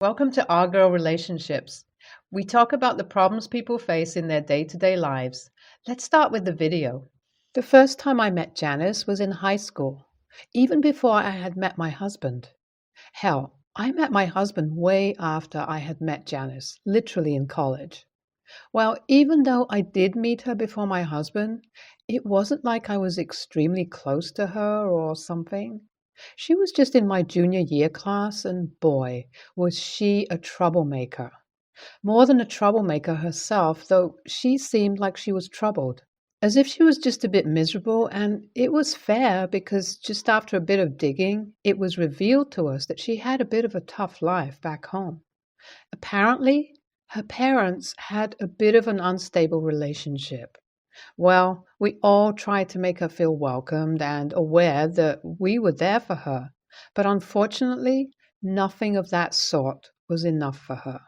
Welcome to Our Girl Relationships. We talk about the problems people face in their day-to-day lives. Let's start with the video. The first time I met Janice was in high school, even before I had met my husband. Hell, I met my husband way after I had met Janice, literally in college. Well, even though I did meet her before my husband, it wasn't like I was extremely close to her or something. She was just in my junior year class, and boy, was she a troublemaker. More than a troublemaker herself, though she seemed like she was troubled. As if she was just a bit miserable, and it was fair because just after a bit of digging, it was revealed to us that she had a bit of a tough life back home. Apparently, her parents had a bit of an unstable relationship. Well, we all tried to make her feel welcomed and aware that we were there for her, but unfortunately, nothing of that sort was enough for her.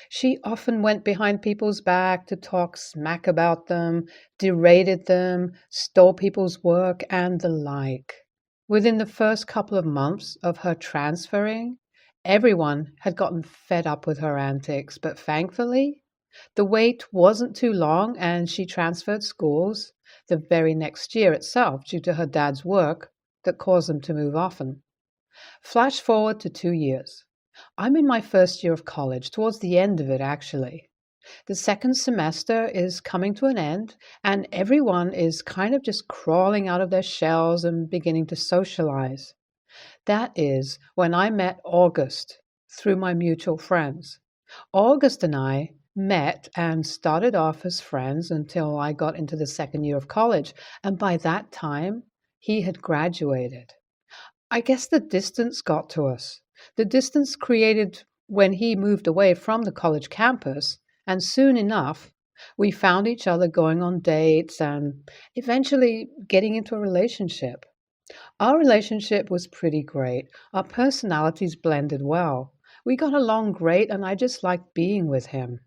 She often went behind people's back to talk smack about them, derided them, stole people's work, and the like. Within the first couple of months of her transferring, everyone had gotten fed up with her antics, but thankfully, the wait wasn't too long and she transferred schools the very next year itself due to her dad's work that caused them to move often. Flash forward to 2 years. I'm in my first year of college, towards the end of it actually. The second semester is coming to an end, and everyone is kind of just crawling out of their shells and beginning to socialize. That is when I met August through my mutual friends. August and I met and started off as friends until I got into the second year of college, and by that time, he had graduated. I guess the distance got to us. The distance created when he moved away from the college campus, and soon enough, we found each other going on dates and eventually getting into a relationship. Our relationship was pretty great. Our personalities blended well. We got along great, and I just liked being with him.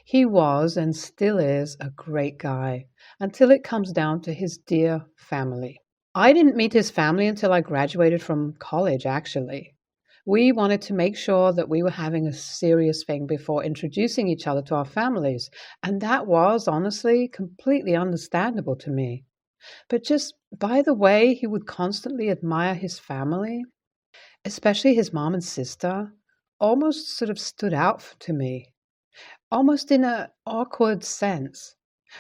He was and still is a great guy until it comes down to his dear family. I didn't meet his family until I graduated from college, actually. We wanted to make sure that we were having a serious thing before introducing each other to our families, and that was, honestly, completely understandable to me. But just by the way he would constantly admire his family, especially his mom and sister, almost sort of stood out to me, almost in a awkward sense.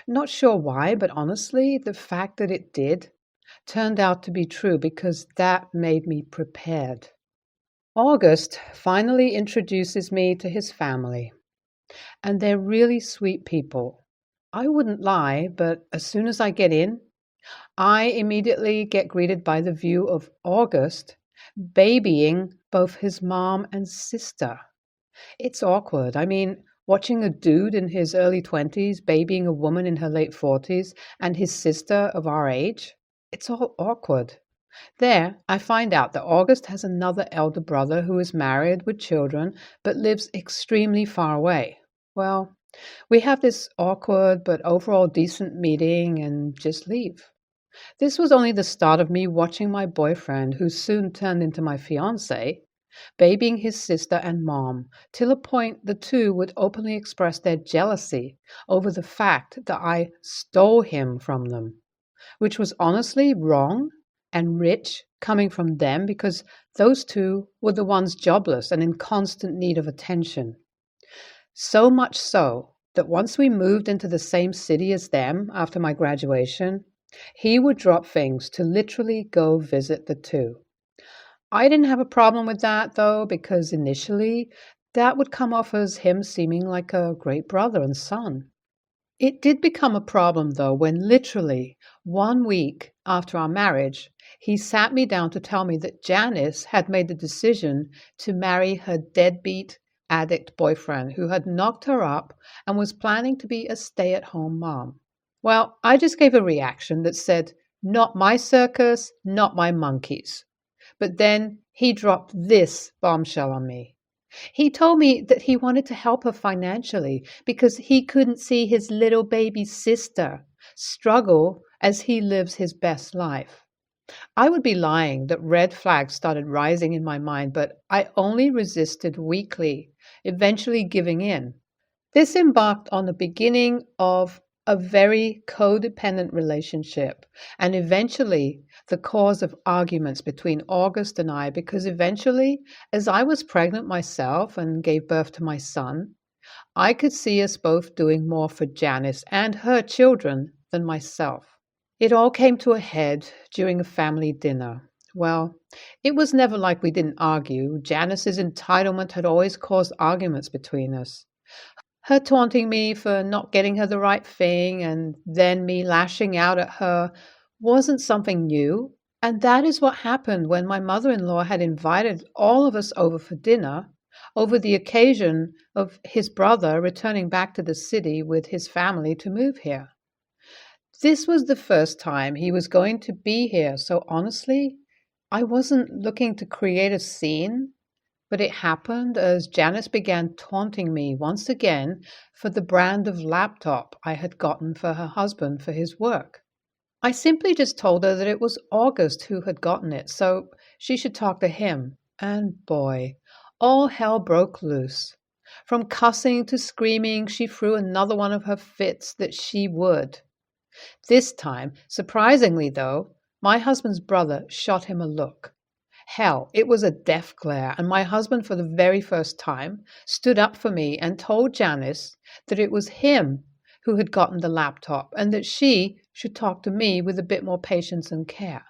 Not sure why, but honestly, the fact that it did turned out to be true because that made me prepared. August finally introduces me to his family, and they're really sweet people. I wouldn't lie, but as soon as I get in, I immediately get greeted by the view of August babying both his mom and sister. It's awkward. I mean, watching a dude in his early 20s babying a woman in her late 40s and his sister of our age, it's all awkward. There, I find out that August has another elder brother who is married with children but lives extremely far away. Well, we have this awkward but overall decent meeting and just leave. This was only the start of me watching my boyfriend, who soon turned into my fiance, babying his sister and mom, till a point the two would openly express their jealousy over the fact that I stole him from them, which was honestly wrong and rich coming from them because those two were the ones jobless and in constant need of attention. So much so that once we moved into the same city as them after my graduation, he would drop things to literally go visit the two. I didn't have a problem with that, though, because initially that would come off as him seeming like a great brother and son. It did become a problem, though, when literally 1 week after our marriage, he sat me down to tell me that Janice had made the decision to marry her deadbeat addict boyfriend who had knocked her up and was planning to be a stay-at-home mom. Well, I just gave a reaction that said, "Not my circus, not my monkeys." But then he dropped this bombshell on me. He told me that he wanted to help her financially because he couldn't see his little baby sister struggle as he lives his best life. I would be lying that red flags started rising in my mind, but I only resisted weakly, eventually giving in. This embarked on the beginning of a very codependent relationship and eventually the cause of arguments between August and I because eventually, as I was pregnant myself and gave birth to my son, I could see us both doing more for Janice and her children than myself. It all came to a head during a family dinner. Well, it was never like we didn't argue. Janice's entitlement had always caused arguments between us. Her taunting me for not getting her the right thing and then me lashing out at her wasn't something new. And that is what happened when my mother in law had invited all of us over for dinner over the occasion of his brother returning back to the city with his family to move here. This was the first time he was going to be here, so honestly, I wasn't looking to create a scene. But it happened as Janice began taunting me once again for the brand of laptop I had gotten for her husband for his work. I simply just told her that it was August who had gotten it, so she should talk to him. And boy, all hell broke loose. From cussing to screaming, she threw another one of her fits that she would. This time, surprisingly though, my husband's brother shot him a look. Hell, it was a death glare, and my husband, for the very first time, stood up for me and told Janice that it was him who had gotten the laptop and that she should talk to me with a bit more patience and care.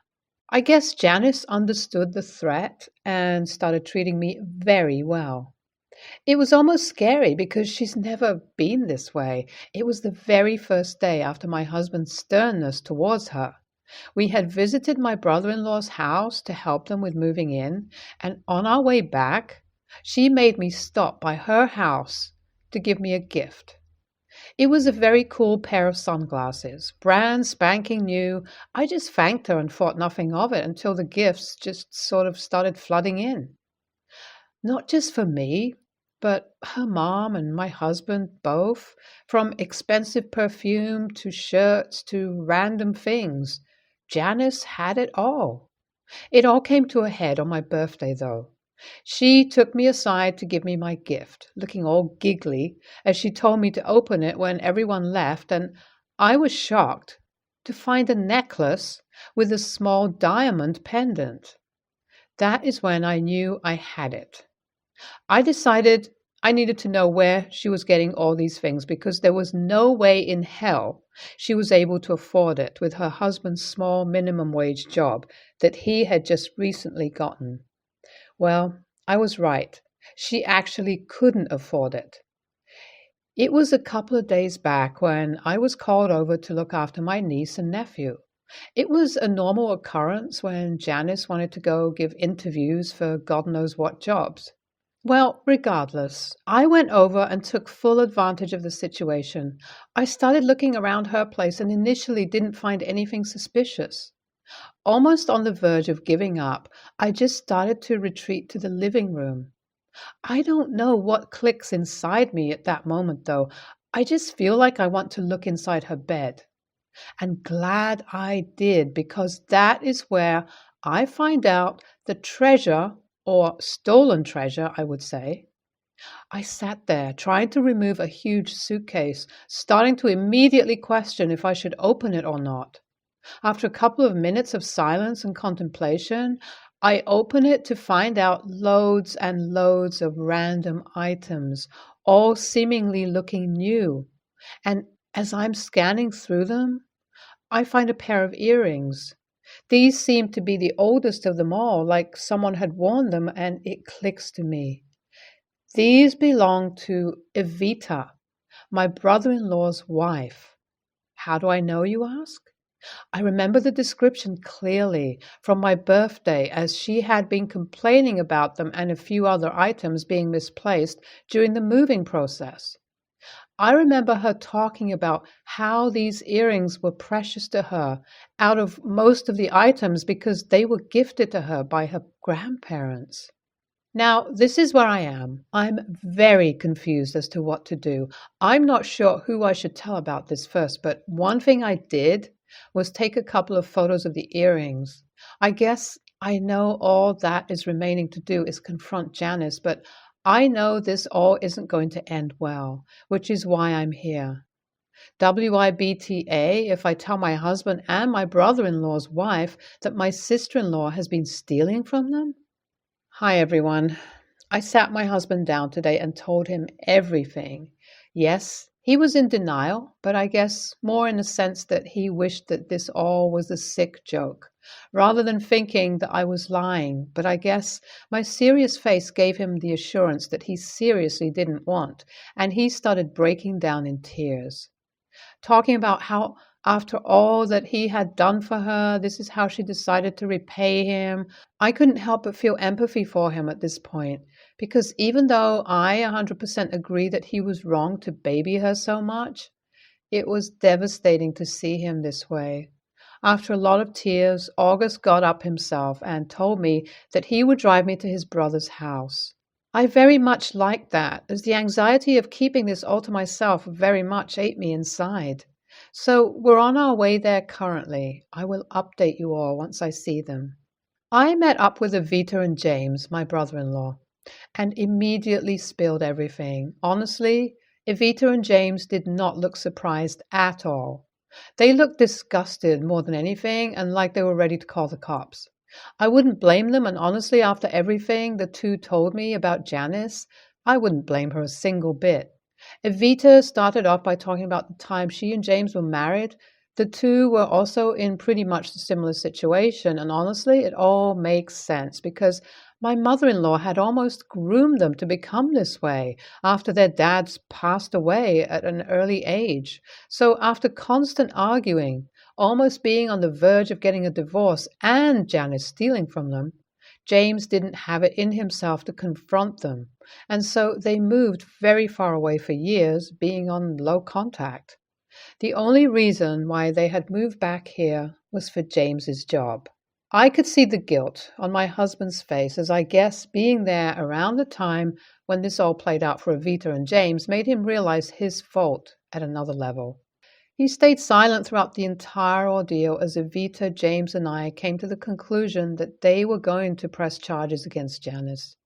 I guess Janice understood the threat and started treating me very well. It was almost scary because she's never been this way. It was the very first day after my husband's sternness towards her. We had visited my brother in law's house to help them with moving in, and on our way back, she made me stop by her house to give me a gift. It was a very cool pair of sunglasses, brand spanking new. I just thanked her and thought nothing of it until the gifts just sort of started flooding in. Not just for me, but her mom and my husband both, from expensive perfume to shirts to random things. Janice had it all. It all came to a head on my birthday, though. She took me aside to give me my gift, looking all giggly as she told me to open it when everyone left, and I was shocked to find a necklace with a small diamond pendant. That is when I knew I had it. I decided I needed to know where she was getting all these things because there was no way in hell she was able to afford it with her husband's small minimum wage job that he had just recently gotten. Well, I was right. She actually couldn't afford it. It was a couple of days back when I was called over to look after my niece and nephew. It was a normal occurrence when Janice wanted to go give interviews for God knows what jobs. Well, regardless, I went over and took full advantage of the situation. I started looking around her place and initially didn't find anything suspicious. Almost on the verge of giving up, I just started to retreat to the living room. I don't know what clicks inside me at that moment, though. I just feel like I want to look inside her bed. And glad I did, because that is where I find out the treasure, or stolen treasure, I would say. I sat there trying to remove a huge suitcase, starting to immediately question if I should open it or not. After a couple of minutes of silence and contemplation, I open it to find out loads and loads of random items, all seemingly looking new. And as I'm scanning through them, I find a pair of earrings. These seem to be the oldest of them all, like someone had worn them, and it clicks to me. These belong to Evita, my brother in law's wife. How do I know, you ask? I remember the description clearly from my birthday, as she had been complaining about them and a few other items being misplaced during the moving process. I remember her talking about how these earrings were precious to her out of most of the items because they were gifted to her by her grandparents. Now, this is where I am. I'm very confused as to what to do. I'm not sure who I should tell about this first, but one thing I did was take a couple of photos of the earrings. I guess I know all that is remaining to do is confront Janice, but I know this all isn't going to end well, which is why I'm here. WIBTA if I tell my husband and my brother in law's wife that my sister in law has been stealing from them? Hi, everyone. I sat my husband down today and told him everything. Yes, he was in denial, but I guess more in the sense that he wished that this all was a sick joke, rather than thinking that I was lying. But I guess my serious face gave him the assurance that he seriously didn't want, and he started breaking down in tears, talking about how after all that he had done for her, this is how she decided to repay him. I couldn't help but feel empathy for him at this point, because even though I 100% agree that he was wrong to baby her so much, it was devastating to see him this way. After a lot of tears, August got up himself and told me that he would drive me to his brother's house. I very much liked that, as the anxiety of keeping this all to myself very much ate me inside. So we're on our way there currently. I will update you all once I see them. I met up with Evita and James, my brother-in-law, and immediately spilled everything. Honestly, Evita and James did not look surprised at all. They looked disgusted more than anything and like they were ready to call the cops. I wouldn't blame them, and honestly, after everything the two told me about Janice, I wouldn't blame her a single bit. Evita started off by talking about the time she and James were married. The two were also in pretty much the similar situation, and honestly, it all makes sense because my mother-in-law had almost groomed them to become this way after their dads passed away at an early age. So after constant arguing, almost being on the verge of getting a divorce and Janice stealing from them, James didn't have it in himself to confront them, and so they moved very far away for years, being on low contact. The only reason why they had moved back here was for James's job. I could see the guilt on my husband's face, as I guess being there around the time when this all played out for Evita and James made him realize his fault at another level. He stayed silent throughout the entire ordeal as Evita, James, and I came to the conclusion that they were going to press charges against Janice.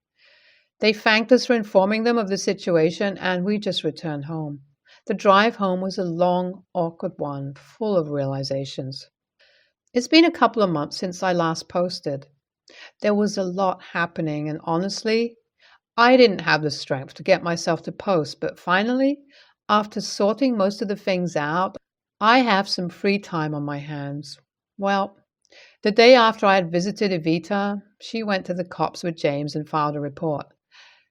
They thanked us for informing them of the situation, and we just returned home. The drive home was a long, awkward one, full of realizations. It's been a couple of months since I last posted. There was a lot happening, and honestly, I didn't have the strength to get myself to post, but finally, after sorting most of the things out, I have some free time on my hands. Well, the day after I had visited Evita, she went to the cops with James and filed a report.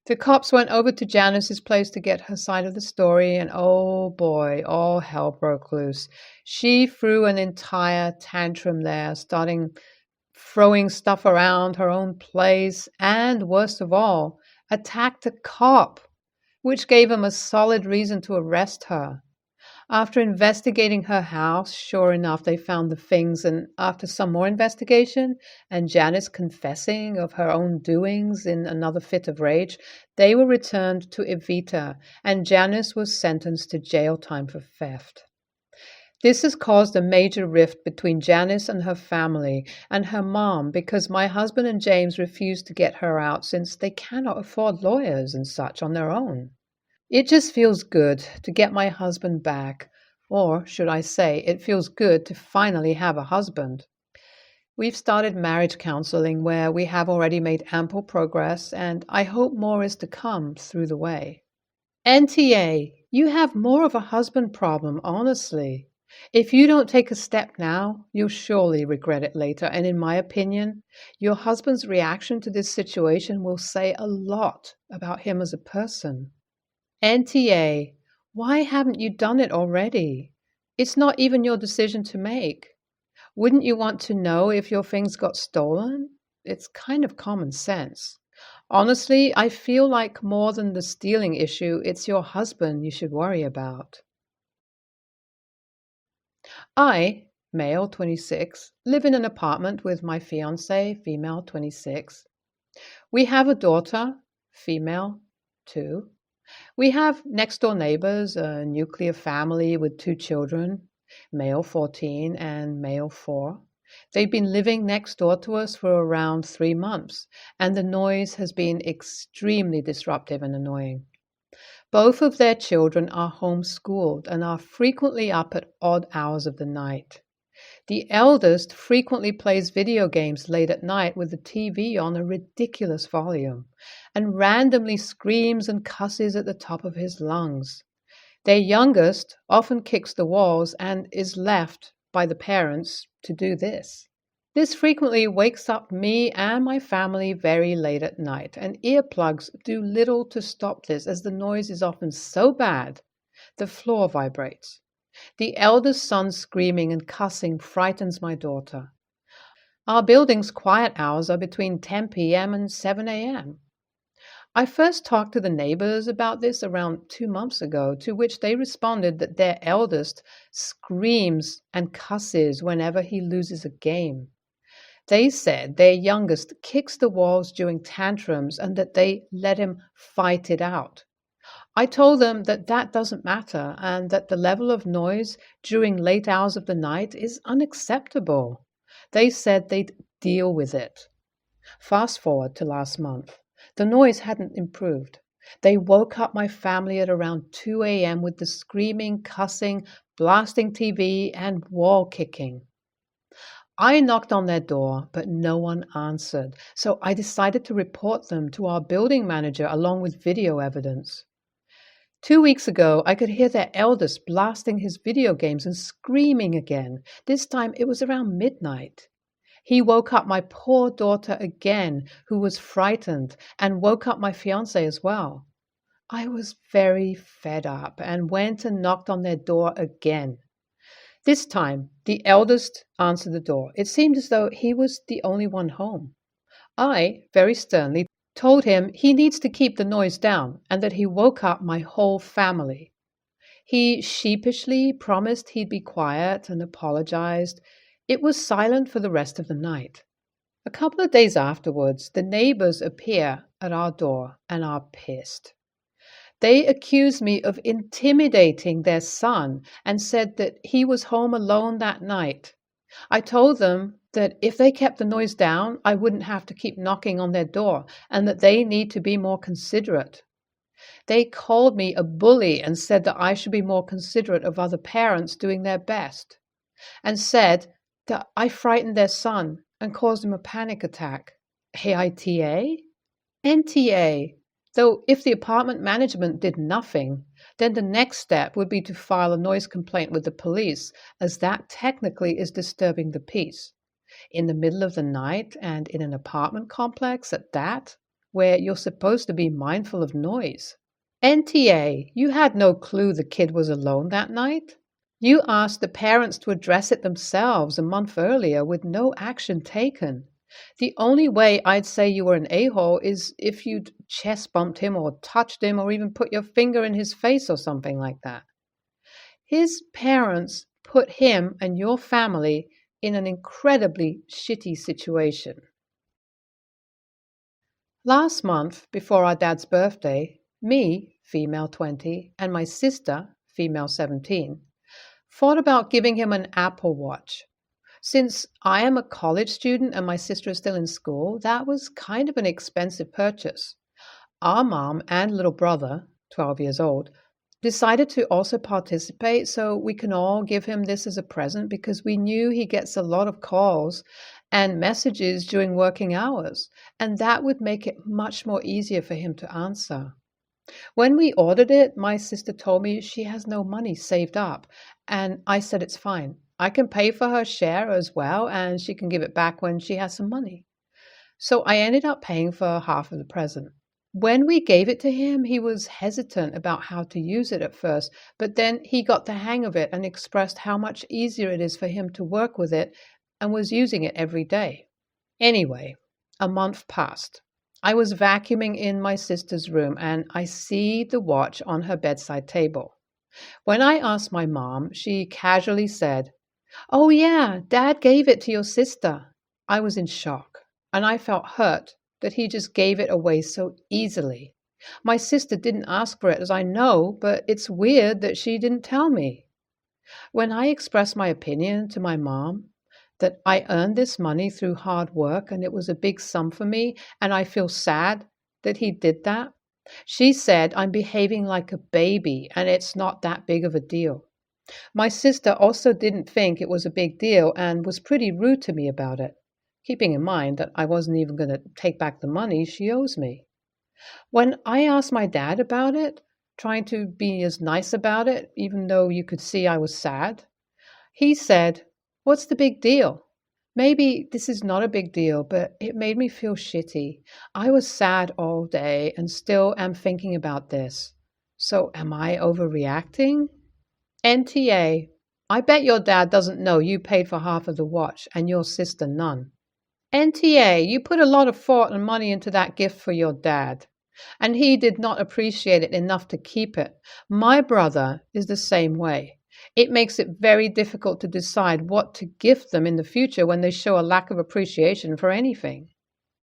The cops went over to Janice's place to get her side of the story, and oh boy, all hell broke loose. She threw an entire tantrum there, starting throwing stuff around her own place, and worst of all, attacked a cop, which gave him a solid reason to arrest her. After investigating her house, sure enough, they found the things, and after some more investigation, and Janice confessing of her own doings in another fit of rage, they were returned to Evita, and Janice was sentenced to jail time for theft. This has caused a major rift between Janice and her family and her mom because my husband and James refused to get her out since they cannot afford lawyers and such on their own. It just feels good to get my husband back, or should I say, it feels good to finally have a husband. We've started marriage counseling where we have already made ample progress, and I hope more is to come through the way. NTA, you have more of a husband problem, honestly. If you don't take a step now, you'll surely regret it later, and in my opinion, your husband's reaction to this situation will say a lot about him as a person. NTA, why haven't you done it already? It's not even your decision to make. Wouldn't you want to know if your things got stolen? It's kind of common sense. Honestly, I feel like more than the stealing issue, it's your husband you should worry about. I, male 26, live in an apartment with my fiance, female 26. We have a daughter, female 2. We have next-door neighbors, a nuclear family with 2 children, male 14 and male 4. They've been living next door to us for around 3 months, and the noise has been extremely disruptive and annoying. Both of their children are homeschooled and are frequently up at odd hours of the night. The eldest frequently plays video games late at night with the TV on a ridiculous volume and randomly screams and cusses at the top of his lungs. Their youngest often kicks the walls and is left by the parents to do this. This frequently wakes up me and my family very late at night, and earplugs do little to stop this as the noise is often so bad the floor vibrates. The eldest son's screaming and cussing frightens my daughter. Our building's quiet hours are between 10 p.m. and 7 a.m. I first talked to the neighbors about this around 2 months ago, to which they responded that their eldest screams and cusses whenever he loses a game. They said their youngest kicks the walls during tantrums and that they let him fight it out. I told them that that doesn't matter and that the level of noise during late hours of the night is unacceptable. They said they'd deal with it. Fast forward to last month. The noise hadn't improved. They woke up my family at around 2 a.m. with the screaming, cussing, blasting TV, and wall kicking. I knocked on their door, but no one answered, so I decided to report them to our building manager along with video evidence. 2 weeks ago, I could hear their eldest blasting his video games and screaming again. This time it was around midnight. He woke up my poor daughter again, who was frightened, and woke up my fiancé as well. I was very fed up and went and knocked on their door again. This time, the eldest answered the door. It seemed as though he was the only one home. I, very sternly, told him he needs to keep the noise down and that he woke up my whole family. He sheepishly promised he'd be quiet and apologized. It was silent for the rest of the night. A couple of days afterwards, the neighbors appear at our door and are pissed. They accused me of intimidating their son and said that he was home alone that night. I told them that if they kept the noise down, I wouldn't have to keep knocking on their door and that they need to be more considerate. They called me a bully and said that I should be more considerate of other parents doing their best, and said that I frightened their son and caused him a panic attack. AITA? NTA. Though if the apartment management did nothing, then the next step would be to file a noise complaint with the police, as that technically is disturbing the peace. In the middle of the night and in an apartment complex at that, where you're supposed to be mindful of noise. NTA, you had no clue the kid was alone that night. You asked the parents to address it themselves a month earlier with no action taken. The only way I'd say you were an a-hole is if you'd chest bumped him or touched him or even put your finger in his face or something like that. His parents put him and your family in an incredibly shitty situation. Last month, before our dad's birthday, me, female 20, and my sister, female 17, thought about giving him an Apple Watch. Since I am a college student and my sister is still in school, that was kind of an expensive purchase. Our mom and little brother, 12 years old, decided to also participate so we can all give him this as a present because we knew he gets a lot of calls and messages during working hours, and that would make it much more easier for him to answer. When we ordered it, my sister told me she has no money saved up, and I said it's fine. I can pay for her share as well, and she can give it back when she has some money. So I ended up paying for half of the present. When we gave it to him, he was hesitant about how to use it at first, but then he got the hang of it and expressed how much easier it is for him to work with it and was using it every day. Anyway, a month passed. I was vacuuming in my sister's room and I see the watch on her bedside table. When I asked my mom, she casually said, "Oh yeah, Dad gave it to your sister." I was in shock, and I felt hurt that he just gave it away so easily. My sister didn't ask for it, as I know, but it's weird that she didn't tell me. When I expressed my opinion to my mom, that I earned this money through hard work and it was a big sum for me, and I feel sad that he did that. She said I'm behaving like a baby and it's not that big of a deal. My sister also didn't think it was a big deal and was pretty rude to me about it, keeping in mind that I wasn't even going to take back the money she owes me. When I asked my dad about it, trying to be as nice about it, even though you could see I was sad, he said, "What's the big deal? Maybe this is not a big deal, but it made me feel shitty. I was sad all day and still am thinking about this. So am I overreacting?" NTA, I bet your dad doesn't know you paid for half of the watch and your sister none. NTA, you put a lot of thought and money into that gift for your dad, and he did not appreciate it enough to keep it. My brother is the same way. It makes it very difficult to decide what to gift them in the future when they show a lack of appreciation for anything.